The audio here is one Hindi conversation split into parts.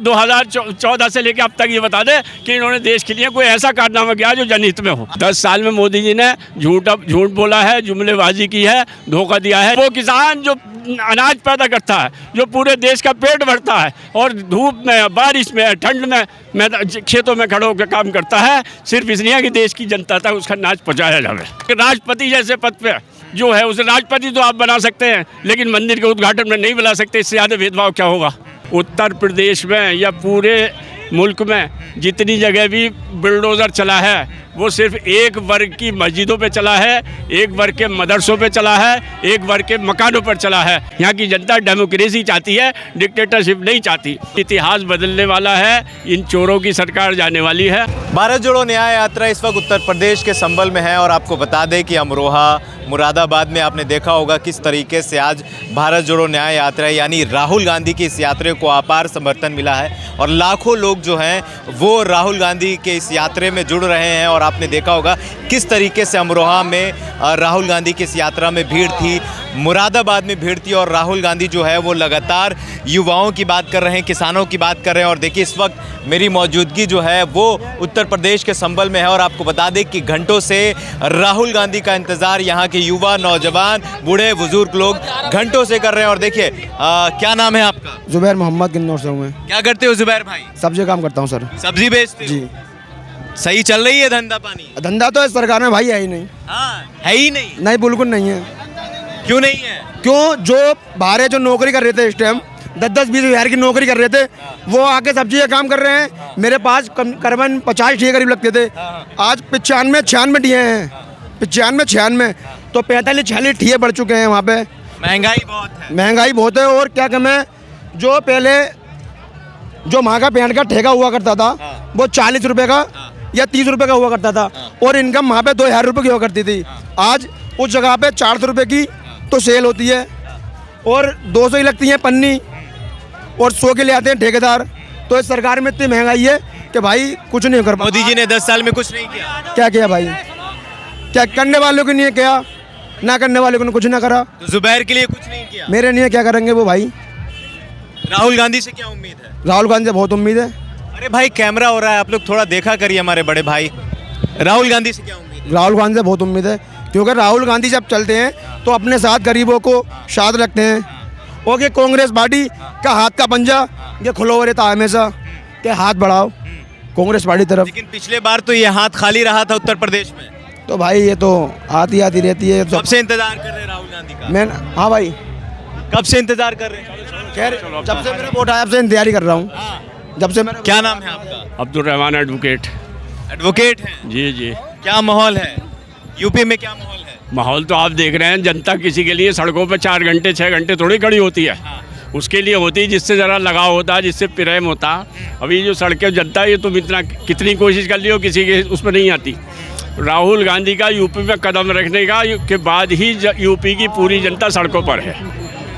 2014 से लेकर अब तक ये बता दें कि इन्होंने देश के लिए कोई ऐसा कारनामा किया जो जनहित में हो। 10 साल में मोदी जी ने झूठ बोला है, जुमलेबाजी की है, धोखा दिया है। वो किसान जो अनाज पैदा करता है, जो पूरे देश का पेट भरता है और धूप में, बारिश में, ठंड में खेतों में खड़े होकर काम करता है, सिर्फ इसलिए कि देश की जनता तक उसका अनाज पहुँचाया जाए। राष्ट्रपति जैसे पद पे जो है उसे राष्ट्रपति तो आप बना सकते हैं, लेकिन मंदिर के उद्घाटन में नहीं बना सकते। इससे ज़्यादा भेदभाव क्या होगा। उत्तर प्रदेश में या पूरे मुल्क में जितनी जगह भी बुलडोज़र चला है वो सिर्फ एक वर्ग की मस्जिदों पे चला है, एक वर्ग के मदरसों पे चला है, एक वर्ग के मकानों पर चला है। यहाँ की जनता डेमोक्रेसी चाहती है, डिक्टेटरशिप नहीं चाहती। इतिहास बदलने वाला है, इन चोरों की सरकार जाने वाली है। भारत जोड़ो न्याय यात्रा इस वक्त उत्तर प्रदेश के संबल में है और आपको बता दें कि अमरोहा, मुरादाबाद में आपने देखा होगा किस तरीके से आज भारत जोड़ो न्याय यात्रा यानी राहुल गांधी की इस यात्रा को अपार समर्थन मिला है और लाखों लोग जो हैं वो राहुल गांधी के इस यात्रा में जुड़ रहे हैं। और आपने देखा होगा किस तरीके से अमरोहा में राहुल गांधी की इस यात्रा में भीड़ थी, मुरादाबाद में भीड़ थी और राहुल गांधी जो है वो लगातार युवाओं की बात कर रहे हैं, किसानों की बात कर रहे हैं। और देखिए इस वक्त मेरी मौजूदगी जो है वो उत्तर प्रदेश के संबल में है और आपको बता दें कि घंटों से राहुल गांधी का इंतज़ार यहाँ के युवा, नौजवान, बूढ़े, बुजुर्ग लोग घंटों से कर रहे हैं। और देखिए क्या नाम है आपका? जुबैर मोहम्मद किन्नौर से हूँ मैं। क्या करते हो जुबैर भाई? सब्जी काम करता हूँ सर। सब्जी बेचते हो? जी। सही चल रही है धंधा पानी? धंधा तो इस सरकार में भाई है ही नहीं। हाँ, है ही नहीं। नहीं, बिल्कुल नहीं है। क्यों नहीं है? क्यों? जो बाहर जो नौकरी कर रहे थे इस टाइम 10-10-20 हज़ार की नौकरी कर रहे थे, वो आके सब्जी का काम कर रहे हैं। मेरे पास करीबन 50 ठिए करीब लगते थे, आज 95-96 ठिए हैं। 95-96 तो 45-46 ठिए बढ़ चुके हैं वहाँ पे। महंगाई बहुत है। महंगाई बहुत है। और क्या कम है, जो पहले जो महंगा पेंट का ठेका हुआ करता था वो 40 रुपये का या 30 रुपये का हुआ करता था और इनकम वहाँ पे 2000 रुपये की हुआ करती थी। आज उस जगह पे 400 रुपये की तो सेल होती है और 200 ही लगती है पन्नी और 100 के ले आते हैं ठेकेदार। तो इस सरकार में इतनी महंगाई है कि भाई कुछ नहीं कर पा। मोदी जी ने 10 साल में कुछ नहीं किया। क्या किया भाई? क्या करने वालों को नहीं किया, ना करने वालों को कुछ ना करा। तो जुबैर के लिए कुछ नहीं किया। मेरे लिए क्या करेंगे वो भाई? राहुल गांधी से क्या उम्मीद है? राहुल गांधी से बहुत उम्मीद है। अरे भाई कैमरा हो रहा है, आप लोग थोड़ा देखा करिए हमारे बड़े भाई। राहुल गांधी से क्या उम्मीद है? राहुल गांधी से बहुत उम्मीद है, क्योंकि राहुल गांधी जब चलते हैं तो अपने साथ गरीबों को साथ रखते हैं। और ये कांग्रेस पार्टी का हाथ का पंजा ये खुला हुआ रहता है हमेशा कि हाथ बढ़ाओ कांग्रेस पार्टी तरफ। लेकिन पिछले बार तो ये हाथ खाली रहा था उत्तर प्रदेश में। तो भाई ये तो आती रहती है। कब से इंतजार कर रहे हैं राहुल गांधी का? मैं हाँ भाई, कब से इंतजार कर रहे हैं? जब से मेरा वोट आया तब से तैयारी कर रहा हूँ। जब से मेरा क्या नाम है आपका? अब्दुल रहमान एडवोकेट। एडवोकेट हैं? जी जी। क्या माहौल है यूपी में? क्या माहौल है? माहौल तो आप देख रहे हैं, जनता किसी के लिए सड़कों पर 4 घंटे 6 घंटे थोड़ी खड़ी होती है। उसके लिए होती है जिससे ज़रा लगाव होता है, जिससे प्रेम होता। अभी जो सड़कें जनता ये तुम इतना कितनी कोशिश कर लियो किसी के उसमें नहीं आती। राहुल गांधी का यूपी में कदम रखने का के बाद ही यूपी की पूरी जनता सड़कों पर है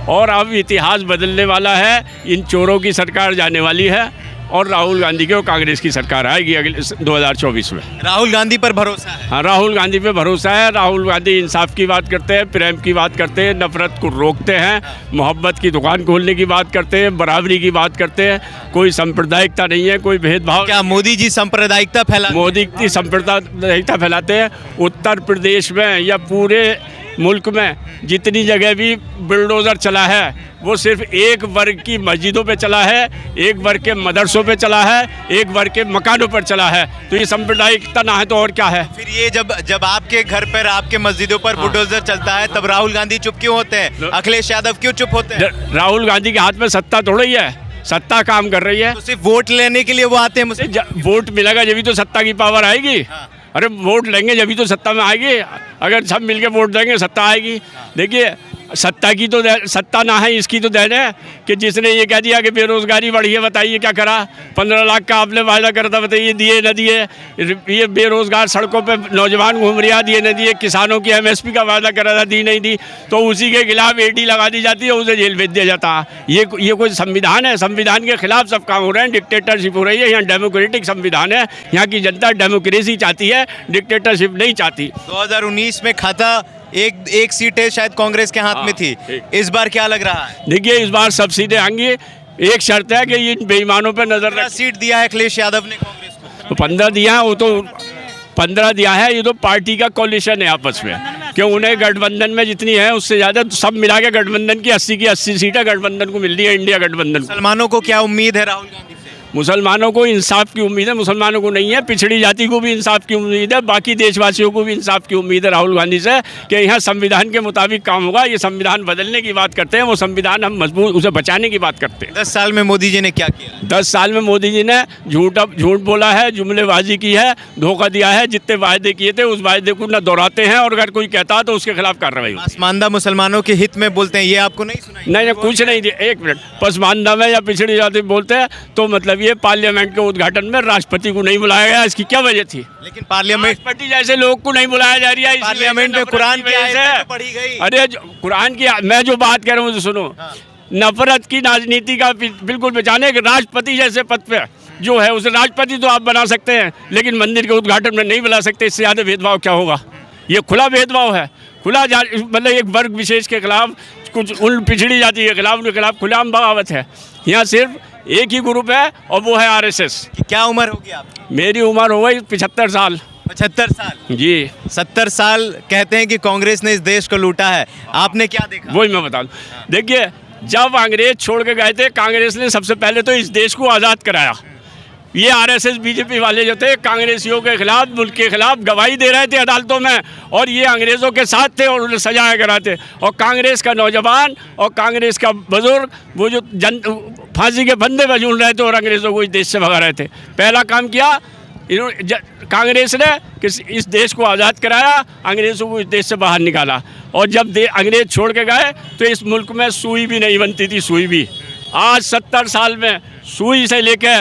और अब इतिहास बदलने वाला है। इन चोरों की सरकार जाने वाली है और राहुल गांधी की और कांग्रेस की सरकार आएगी अगले 2024 में। राहुल गांधी पर भरोसा है? हाँ, राहुल गांधी पे भरोसा है। राहुल गांधी इंसाफ की बात करते हैं, प्रेम की बात करते हैं, नफरत को रोकते हैं, मोहब्बत की दुकान खोलने की बात करते हैं, बराबरी की बात करते हैं। कोई सांप्रदायिकता नहीं है, कोई भेदभाव। क्या मोदी जी सांप्रदायिकता फैला? मोदी की सांप्रदायिकता फैलाते हैं। उत्तर प्रदेश में या पूरे मुल्क में जितनी जगह भी बुलडोज़र चला है वो सिर्फ एक वर्ग की मस्जिदों पे चला है, एक वर्ग के मदरसों पे चला है, एक वर्ग के मकानों पर चला है। तो ये सांप्रदायिकता ना है तो और क्या है? फिर ये जब आपके घर पर, आपके मस्जिदों पर बुलडोजर चलता है तब राहुल गांधी चुप क्यों होते हैं? अखिलेश यादव क्यों चुप होते हैं? राहुल गांधी के हाथ में सत्ता थोड़ी है, सत्ता काम कर रही है। तो सिर्फ वोट लेने के लिए वो आते हैं मुझसे? वोट मिलेगा जब तो सत्ता की पावर आएगी। अरे वोट लेंगे जब तो सत्ता में आएगी। अगर सब मिलके वोट देंगे सत्ता आएगी। देखिए सत्ता की तो सत्ता ना है, इसकी तो देन है कि जिसने ये कह दिया कि बेरोजगारी बढ़ी है। बताइए क्या करा? 15 लाख का आपने वायदा करा था, बताइए दिए न दिए? ये बेरोजगार सड़कों पे नौजवान घूम रहा, दिए न दिए? किसानों की MSP का वायदा करा था, दी नहीं दी? तो उसी के खिलाफ AD लगा दी जाती है, उसे जेल भेज दिया जाता है। ये कोई संविधान है? संविधान के खिलाफ सब काम हो रहे हैं, डिक्टेटरशिप हो रही है। यहाँ डेमोक्रेटिक संविधान है, यहाँ की जनता डेमोक्रेसी चाहती है, डिक्टेटरशिप नहीं चाहती। 2019 में खाता एक सीट है शायद कांग्रेस के हाथ में थी। इस बार क्या लग रहा है? देखिए इस बार सब सीटें आएंगी। एक शर्त है कि इन बेईमानों पर नजर 15 रख। सीट दिया है अखिलेश यादव ने कांग्रेस को। तो 15 दिया है, वो तो 15 दिया है, ये तो पार्टी का कोलिशन है आपस में, क्यों उन्हें गठबंधन में जितनी है उससे ज़्यादा सब मिला के गठबंधन की 80 सीटें गठबंधन को मिल रही है, इंडिया गठबंधन को। मुसलमानों को क्या उम्मीद है राहुल गांधी से? मुसलमानों को इंसाफ की उम्मीद है, मुसलमानों को नहीं है, पिछड़ी जाति को भी इंसाफ की उम्मीद है, बाकी देशवासियों को भी इंसाफ की उम्मीद है राहुल गांधी से कि यहाँ संविधान के मुताबिक काम होगा। ये संविधान बदलने की बात करते हैं, वो संविधान हम मजबूत उसे बचाने की बात करते हैं। 10 साल में मोदी जी ने क्या किया? 10 साल में मोदी जी ने झूठ बोला है, जुमलेबाजी की है, धोखा दिया है, जितने वायदे किए थे उस वायदे को न दोहराते हैं, और अगर कोई कहता है तो उसके खिलाफ कार्रवाई होती है। पसमानदा मुसलमानों के हित में बोलते हैं, ये आपको नहीं सुना? नहीं कुछ नहीं दिया। एक मिनट, पसमानदा में या पिछड़ी जाति बोलते हैं तो मतलब ये पार्लियामेंट के उद्घाटन में राष्ट्रपति को नहीं बुलाया गया, इसकी क्या वजह थी? लेकिन पार्लियामेंट राष्ट्रपति जैसे लोग को नहीं बुलाया जा रहा है, इसी पार्लियामेंट वजह से में कुरान नफरत की वजह आयतें से। तो पढ़ी गई। अरे कुरान की मैं जो बात कर रहा हूँ तो सुनो, नफरत की राजनीति का बिल्कुल बचाने, एक राष्ट्रपति जैसे पद पे जो है उसे राष्ट्रपति तो आप बना सकते हैं, लेकिन मंदिर के उद्घाटन में नहीं बुला सकते। इससे ज़्यादा भेदभाव क्या होगा? ये खुला भेदभाव है, खुला मतलब एक वर्ग विशेष के खिलाफ, कुछ उन पिछड़ी जाति के खिलाफ, उनके खिलाफ खुलेआम बगावत है। यहाँ सिर्फ एक ही ग्रुप है और वो है आरएसएस। क्या उम्र होगी आपकी? मेरी उम्र हो गई 75 साल। 75 साल जी। 70 साल कहते हैं कि कांग्रेस ने इस देश को लूटा है, आपने क्या देखा? वही मैं बता दूं, देखिए जब अंग्रेज छोड़ के गए थे, कांग्रेस ने सबसे पहले तो इस देश को आज़ाद कराया। ये आरएसएस बीजेपी वाले जो थे कांग्रेसियों के खिलाफ, मुल्क के खिलाफ गवाही दे रहे थे अदालतों में, और ये अंग्रेज़ों के साथ थे और उन्हें सजाया कराते। और कांग्रेस का नौजवान और कांग्रेस का बुजुर्ग वो जो फांसी के फंदे पर झूल रहे थे और अंग्रेज़ों को इस देश से भगा रहे थे, पहला काम किया इन्होंने कांग्रेस ने कि इस देश को आज़ाद कराया, अंग्रेज़ों को इस देश से बाहर निकाला। और जब अंग्रेज़ छोड़ के गए तो इस मुल्क में सुई भी नहीं बनती थी, सुई भी। आज 70 साल में सुई से लेके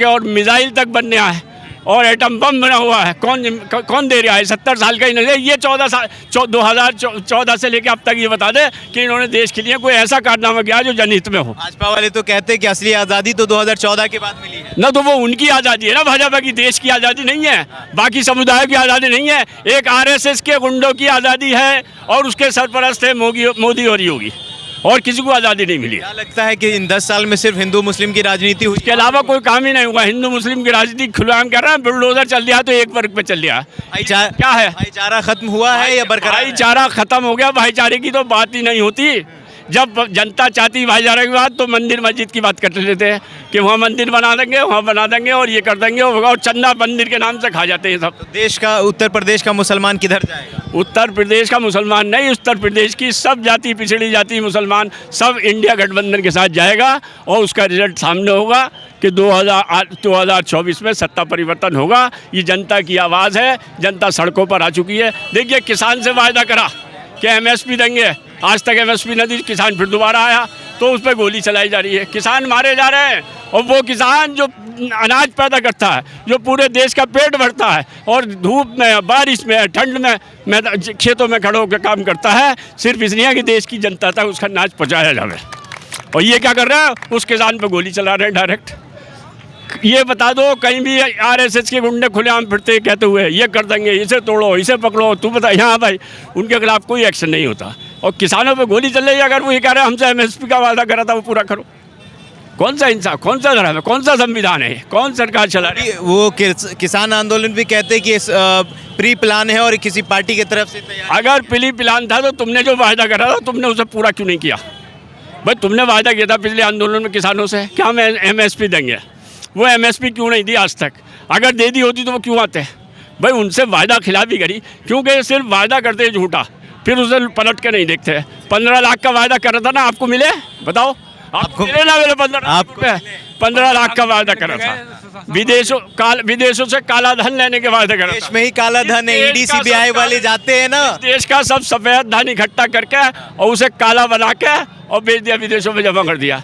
और मिसाइल तक बनने आए और एटम बम बना हुआ है। कौन दे रहा है? 70 साल का ही नहीं, ये 2014 से लेके अब तक ये बता दे कि इन्होंने देश के लिए कोई ऐसा कारनामा किया जो जनहित में हो। भाजपा वाले तो कहते हैं कि असली आज़ादी तो 2014 के बाद मिली है ना, तो वो उनकी आज़ादी है ना, भाजपा की देश की आज़ादी नहीं है, बाकी समुदाय की आज़ादी नहीं है। एक आरएसएस के गुंडों की आज़ादी है और उसके सरपरस्त है मोदी और योगी, और किसी को आज़ादी नहीं मिली। क्या लगता है कि इन 10 साल में सिर्फ हिंदू मुस्लिम की राजनीति हुई? इसके अलावा कोई काम ही नहीं हुआ। हिंदू मुस्लिम की राजनीति खुलेआम कर रहे हैं, बुलडोजर चल दिया तो एक वर्ग पे चल दिया। क्या है? भाईचारा खत्म हुआ है या बरकरार? भाईचारा खत्म हो गया, भाईचारे की तो बात ही नहीं होती। जब जनता चाहती भाईचारे की बात तो मंदिर मस्जिद की बात कर लेते हैं कि वहाँ मंदिर बना देंगे, वहाँ बना देंगे और ये कर देंगे, और चंदा मंदिर के नाम से खा जाते हैं सब। तो देश का, उत्तर प्रदेश का मुसलमान किधर जाएगा? उत्तर प्रदेश का मुसलमान नहीं, उत्तर प्रदेश की सब जाति, पिछड़ी जाति, मुसलमान सब इंडिया गठबंधन के साथ जाएगा और उसका रिजल्ट सामने होगा कि 2024 में सत्ता परिवर्तन होगा। ये जनता की आवाज़ है, जनता सड़कों पर आ चुकी है। देखिए किसान से वायदा करा कि एमएसपी देंगे, आज तक एमएसपी न दी, किसान फिर दोबारा आया तो उस पर गोली चलाई जा रही है, किसान मारे जा रहे हैं। और वो किसान जो अनाज पैदा करता है, जो पूरे देश का पेट भरता है और धूप में, बारिश में, ठंड में खेतों में खड़े होकर काम करता है, सिर्फ इसलिए कि देश की जनता तक उसका अनाज पहुँचाया जाए। और ये क्या कर रहा है? उस किसान पर गोली चला रहे हैं डायरेक्ट। ये बता दो कहीं भी आरएसएस के गुंडे खुलेआम फिरते कहते हुए ये कर देंगे, इसे तोड़ो, इसे पकड़ो, तू बता, यहाँ भाई उनके खिलाफ कोई एक्शन नहीं होता और किसानों पे गोली चल रही है। अगर वो ये कह रहे हैं हमसे एमएसपी का वादा करा था वो पूरा करो, कौन सा इंसाफ, कौन सा धर्म है, कौन सा संविधान है, कौन सरकार चला रही है? वो किसान आंदोलन भी कहते हैं कि प्री प्लान है और किसी पार्टी की तरफ से तैयार। अगर प्री प्लान था तो तुमने जो वायदा करा था तुमने उसे पूरा क्यों नहीं किया? भाई तुमने वायदा किया था पिछले आंदोलन में किसानों से कि हम एमएसपी देंगे, वो एमएसपी क्यों नहीं दी आज तक? अगर दे दी होती तो वो क्यों आते? भाई उनसे वायदा खिलाफी करी, क्योंकि सिर्फ वायदा करते हैं झूठा, फिर उसे पलट के नहीं देखते। 15 लाख का वायदा कर रहा था ना, आपको मिले? बताओ आपको मिले ना? मेरे 15 लाख का वायदा करा था, विदेशों से काला धन लेने के वायदे करा था। देश में ही काला धन है, ईडी सीबीआई वाले जाते हैं ना, देश का सब सफेद धन इकट्ठा करके और उसे काला बना के और बेच दिया, विदेशों में जमा कर दिया।